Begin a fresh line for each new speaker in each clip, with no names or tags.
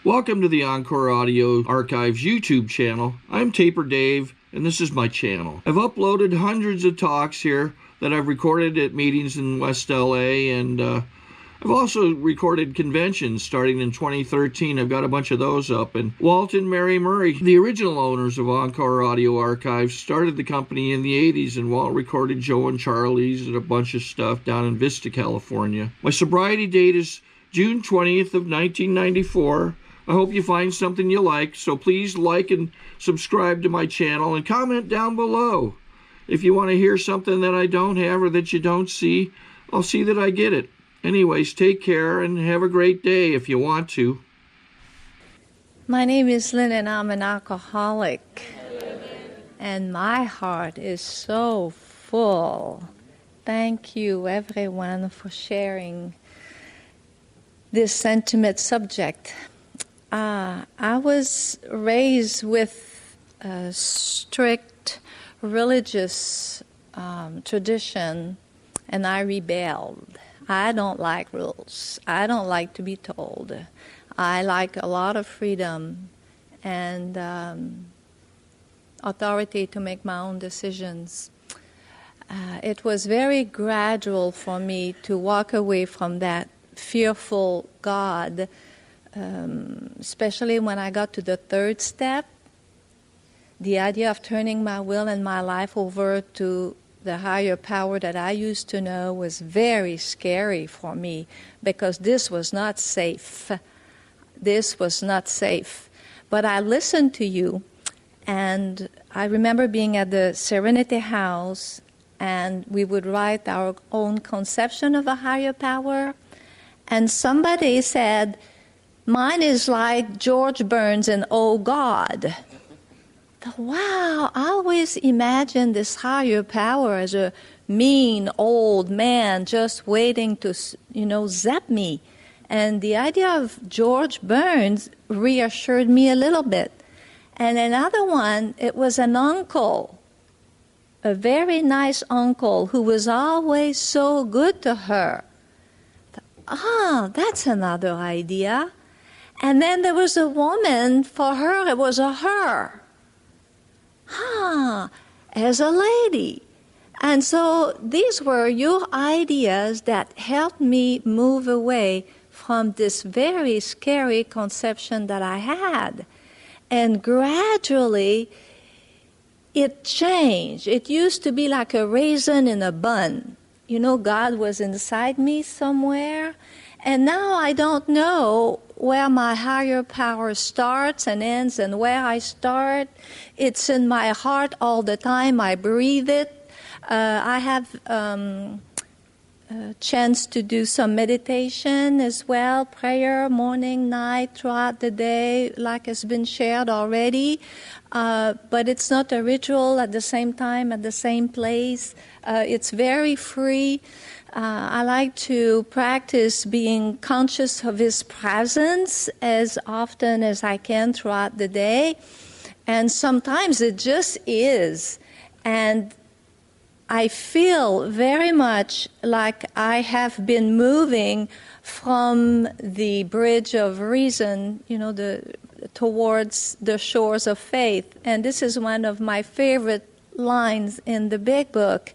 Welcome to the Encore Audio Archives YouTube channel. I'm Taper Dave, and this is my channel. I've uploaded hundreds of talks here that I've recorded at meetings in West LA, and I've also recorded conventions starting in 2013. I've got a bunch of those up. And Walt and Mary Murray, the original owners of Encore Audio Archives, started the company in the 80s, and Walt recorded Joe and Charlie's and a bunch of stuff down in Vista, California. My sobriety date is June 20th of 1994. I hope you find something you like, so please like and subscribe to my channel and comment down below. If you want to hear something that I don't have or that you don't see, I'll see that I get it. Anyways, take care and have a great day if you want to.
My name is Lynn and I'm an alcoholic. And my heart is so full. Thank you everyone for sharing this intimate subject. I was raised with a strict religious tradition, and I rebelled. I don't like rules. I don't like to be told. I like a lot of freedom and authority to make my own decisions. It was very gradual for me to walk away from that fearful God, especially when I got to the third step. The idea of turning my will and my life over to the higher power that I used to know was very scary for me because this was not safe. This was not safe. But I listened to you, and I remember being at the Serenity House, and we would write our own conception of a higher power, and somebody said, mine is like George Burns in Oh God. Wow, I always imagined this higher power as a mean old man just waiting to, zap me. And the idea of George Burns reassured me a little bit. And another one, it was an uncle, a very nice uncle who was always so good to her. That's another idea. And then there was a woman, for her it was a her. As a lady. And so these were your ideas that helped me move away from this very scary conception that I had. And gradually it changed. It used to be like a raisin in a bun. God was inside me somewhere. And now I don't know where my higher power starts and ends and where I start. It's in my heart all the time. I breathe it. I have a chance to do some meditation as well, prayer, morning, night, throughout the day, like has been shared already. But it's not a ritual at the same time, at the same place. It's very free. I like to practice being conscious of His presence as often as I can throughout the day. And sometimes it just is. And I feel very much like I have been moving from the bridge of reason, towards the shores of faith. And this is one of my favorite lines in the big book.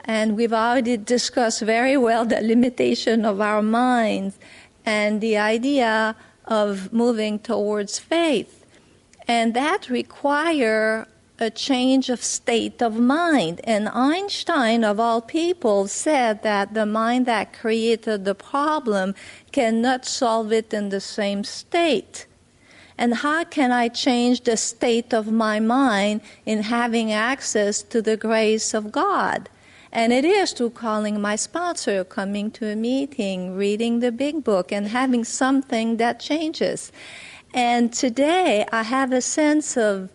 And we've already discussed very well the limitation of our minds and the idea of moving towards faith. And that requires a change of state of mind. And Einstein, of all people, said that the mind that created the problem cannot solve it in the same state. And how can I change the state of my mind in having access to the grace of God? And it is through calling my sponsor, coming to a meeting, reading the big book, and having something that changes. And today I have a sense of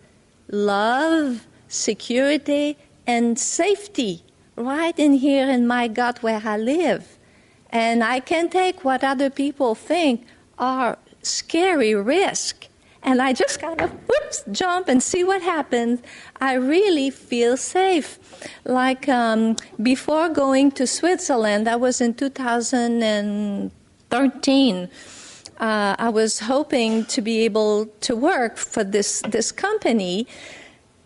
love, security, and safety right in here in my gut where I live. And I can take what other people think are scary risks. And I just kind of, jump and see what happens. I really feel safe. Like before going to Switzerland, that was in 2013, I was hoping to be able to work for this company.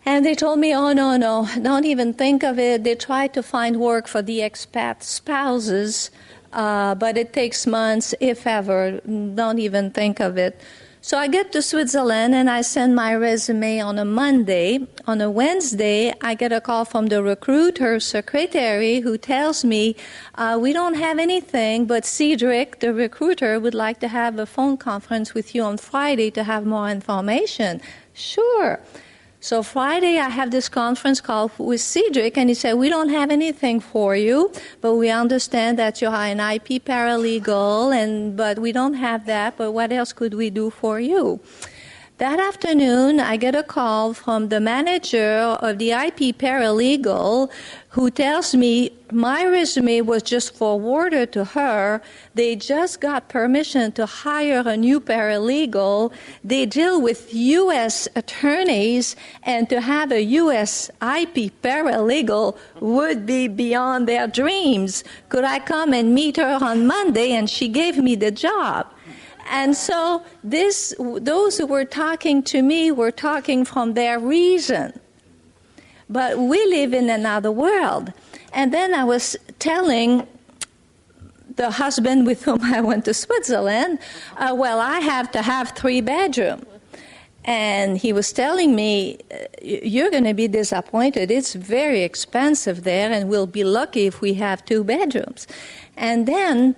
And they told me, oh, no, don't even think of it. They tried to find work for the expat spouses, but it takes months, if ever. Don't even think of it. So I get to Switzerland, and I send my resume on a Monday. On a Wednesday, I get a call from the recruiter secretary who tells me, we don't have anything, but Cedric, the recruiter, would like to have a phone conference with you on Friday to have more information. Sure. So Friday, I have this conference call with Cedric, and he said, we don't have anything for you, but we understand that you are an IP paralegal, but we don't have that, but what else could we do for you? That afternoon, I get a call from the manager of the IP paralegal who tells me my resume was just forwarded to her. They just got permission to hire a new paralegal. They deal with U.S. attorneys, and to have a U.S. IP paralegal would be beyond their dreams. Could I come and meet her on Monday? And she gave me the job. And so those who were talking to me were talking from their reason. But we live in another world. And then I was telling the husband with whom I went to Switzerland, well, I have to have 3 bedrooms. And he was telling me, you're going to be disappointed. It's very expensive there, and we'll be lucky if we have 2 bedrooms. And then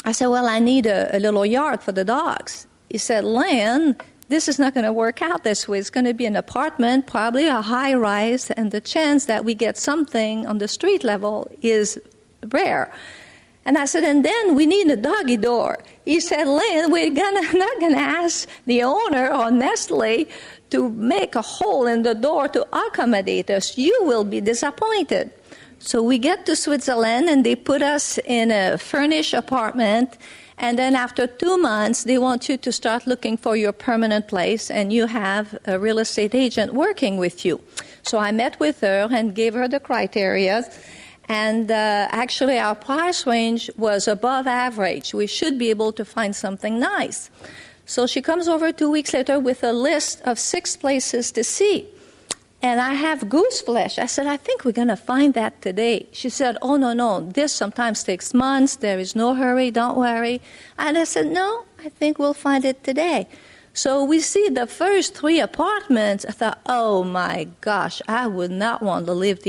I said, well, I need a little yard for the dogs. He said, Lynn, this is not going to work out this way. It's going to be an apartment, probably a high-rise, and the chance that we get something on the street level is rare. And I said, and then we need a doggy door. He said, Lynn, we're not going to ask the owner or Nestle to make a hole in the door to accommodate us. You will be disappointed. So we get to Switzerland, and they put us in a furnished apartment, and then after 2 months, they want you to start looking for your permanent place, and you have a real estate agent working with you. So I met with her and gave her the criteria, and actually our price range was above average. We should be able to find something nice. So she comes over 2 weeks later with a list of 6 places to see. And I have goose flesh. I said, I think we're going to find that today. She said, oh, no, this sometimes takes months. There is no hurry, don't worry. And I said, no, I think we'll find it today. So we see the first 3 apartments. I thought, oh, my gosh, I would not want to live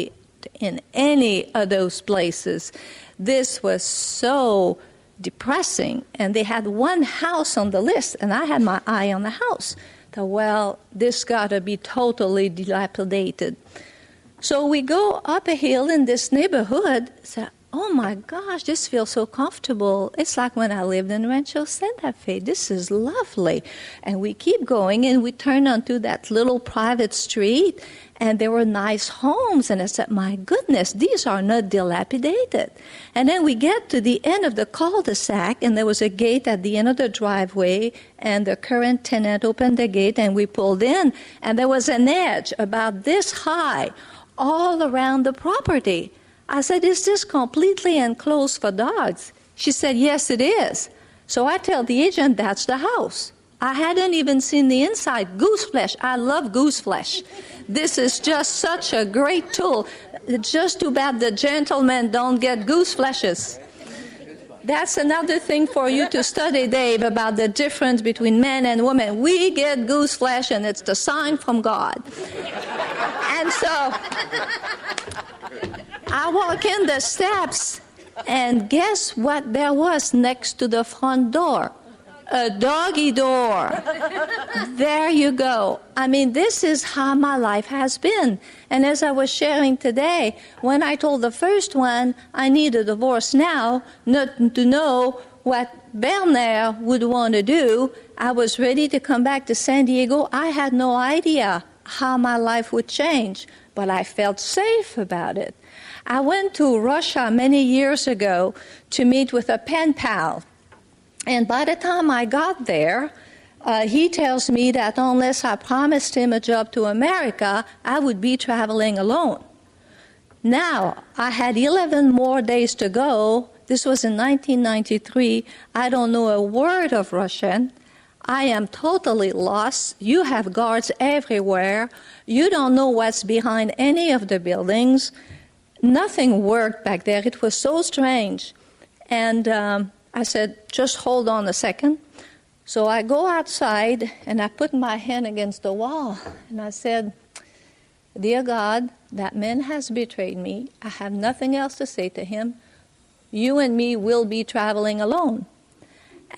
in any of those places. This was so depressing. And they had 1 house on the list, and I had my eye on the house. Well, this got to be totally dilapidated. So we go up a hill in this neighborhood. Say, oh my gosh, this feels so comfortable. It's like when I lived in Rancho Santa Fe. This is lovely. And we keep going, and we turn onto that little private street, and there were nice homes. And I said, my goodness, these are not dilapidated. And then we get to the end of the cul-de-sac, and there was a gate at the end of the driveway, and the current tenant opened the gate, and we pulled in, and there was an edge about this high all around the property. I said, is this completely enclosed for dogs? She said, yes, it is. So I tell the agent, that's the house. I hadn't even seen the inside. Goose flesh. I love goose flesh. This is just such a great tool. It's just too bad the gentlemen don't get goose fleshes. That's another thing for you to study, Dave, about the difference between men and women. We get goose flesh, and it's the sign from God. And so I walk in the steps, and guess what there was next to the front door? A doggy door. There you go. I mean, this is how my life has been. And as I was sharing today, when I told the first one I need a divorce now, not to know what Bernard would want to do, I was ready to come back to San Diego. I had no idea how my life would change, but I felt safe about it. I went to Russia many years ago to meet with a pen pal. And by the time I got there, he tells me that unless I promised him a job to America, I would be traveling alone. Now, I had 11 more days to go, This was in 1993. I don't know a word of Russian. I am totally lost. You have guards everywhere. You don't know what's behind any of the buildings. Nothing worked back there. It was so strange. And I said, just hold on a second. So I go outside, and I put my hand against the wall, and I said, Dear God, that man has betrayed me. I have nothing else to say to him. You and me will be traveling alone.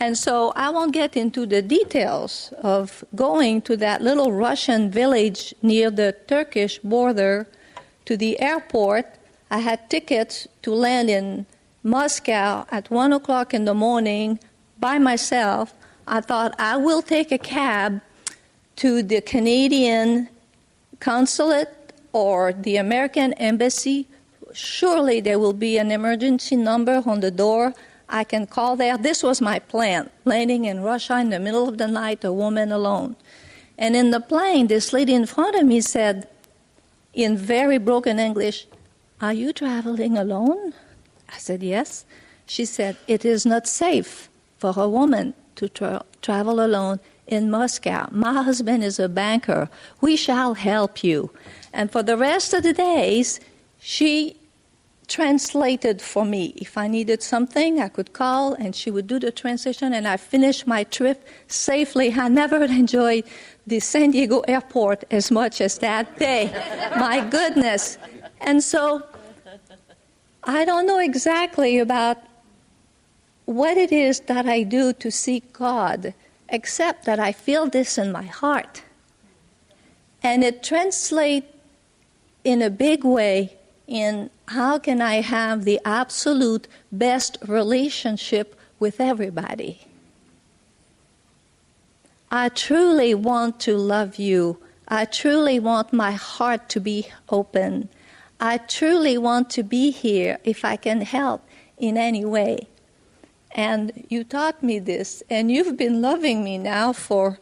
And so I won't get into the details of going to that little Russian village near the Turkish border to the airport. I had tickets to land in Moscow at 1 o'clock in the morning by myself. I thought I will take a cab to the Canadian consulate or the American embassy. Surely there will be an emergency number on the door. I can call there. This was my plan, landing in Russia in the middle of the night, a woman alone. And in the plane, this lady in front of me said, in very broken English, Are you traveling alone? I said, yes. She said, it is not safe for a woman to travel alone in Moscow. My husband is a banker. We shall help you. And for the rest of the days, she translated for me. If I needed something, I could call, and she would do the translation, and I finished my trip safely. I never enjoyed the San Diego airport as much as that day. My goodness. And so I don't know exactly about what it is that I do to seek God, except that I feel this in my heart. And it translates in a big way in how can I have the absolute best relationship with everybody. I truly want to love you. I truly want my heart to be open. I truly want to be here if I can help in any way. And you taught me this, and you've been loving me now for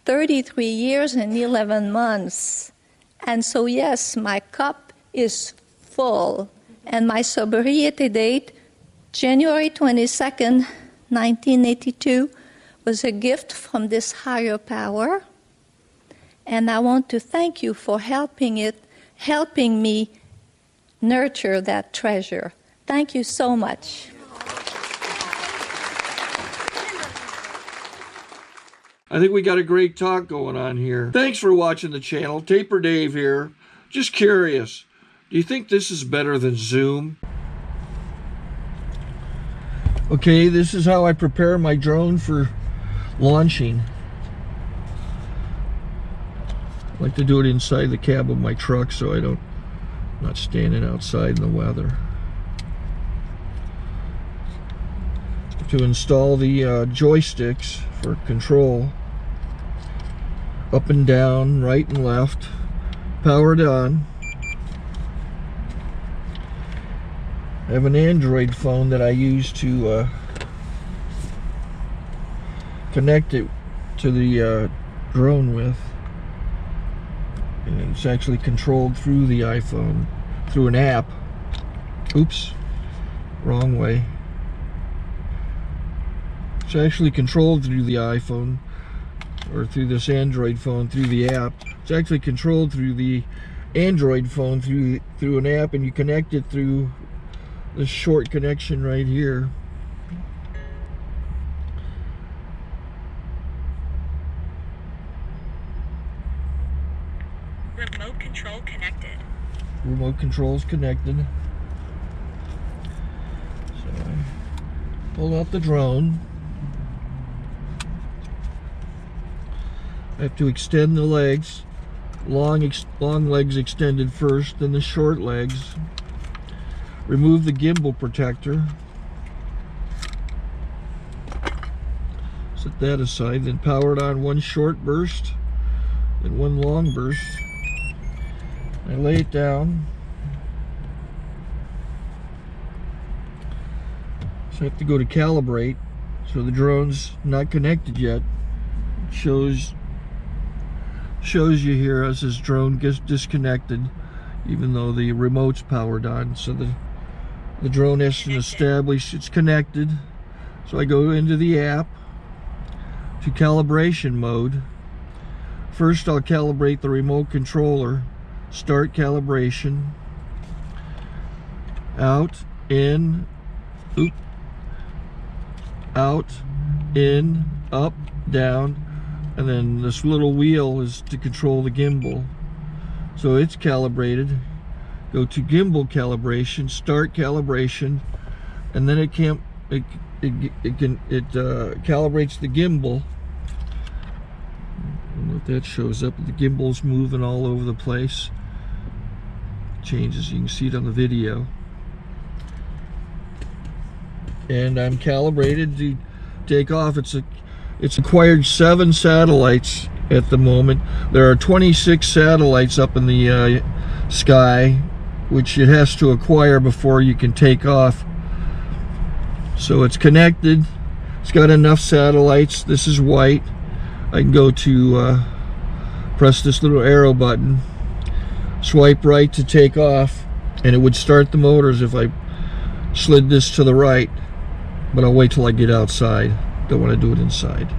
33 years and 11 months. And so, yes, my cup is full. And my sobriety date, January 22nd, 1982, was a gift from this higher power. And I want to thank you for helping me nurture that treasure. Thank you so much.
I think we got a great talk going on here. Thanks for watching the channel. Taper Dave here. Just curious, do you think this is better than Zoom? Okay, this is how I prepare my drone for launching. I like to do it inside the cab of my truck so I'm not standing outside in the weather. To install the joysticks for control, up and down, right and left, powered on. I have an Android phone that I use to connect it to the drone with. And it's actually controlled through the iPhone, through an app. Oops, wrong way. It's actually controlled through the iPhone, or through this Android phone, through the app. It's actually controlled through the Android phone, through an app, and you connect it through this short connection right here.
Remote control connected.
Remote control's connected. So I pull out the drone. I have to extend the legs. Long legs extended first, then the short legs. Remove the gimbal protector. Set that aside, then power it on one short burst and one long burst. I lay it down. So I have to go to calibrate. So the drone's not connected yet. It shows you here as this drone gets disconnected, even though the remote's powered on. So the The drone has to establish it's connected. So I go into the app to calibration mode. First I'll calibrate the remote controller. Start calibration. Out, in, oop, out, in, up, down, and then this little wheel is to control the gimbal. So it's calibrated. Go to gimbal calibration, start calibration, and then it calibrates the gimbal. I don't know if that shows up. The gimbal's moving all over the place. Changes, you can see it on the video. And I'm calibrated to take off. It's acquired 7 satellites at the moment. There are 26 satellites up in the sky, which it has to acquire before you can take off. So it's connected. It's got enough satellites. This is white. I can go to press this little arrow button, swipe right to take off, and it would start the motors if I slid this to the right. But I'll wait till I get outside. Don't want to do it inside.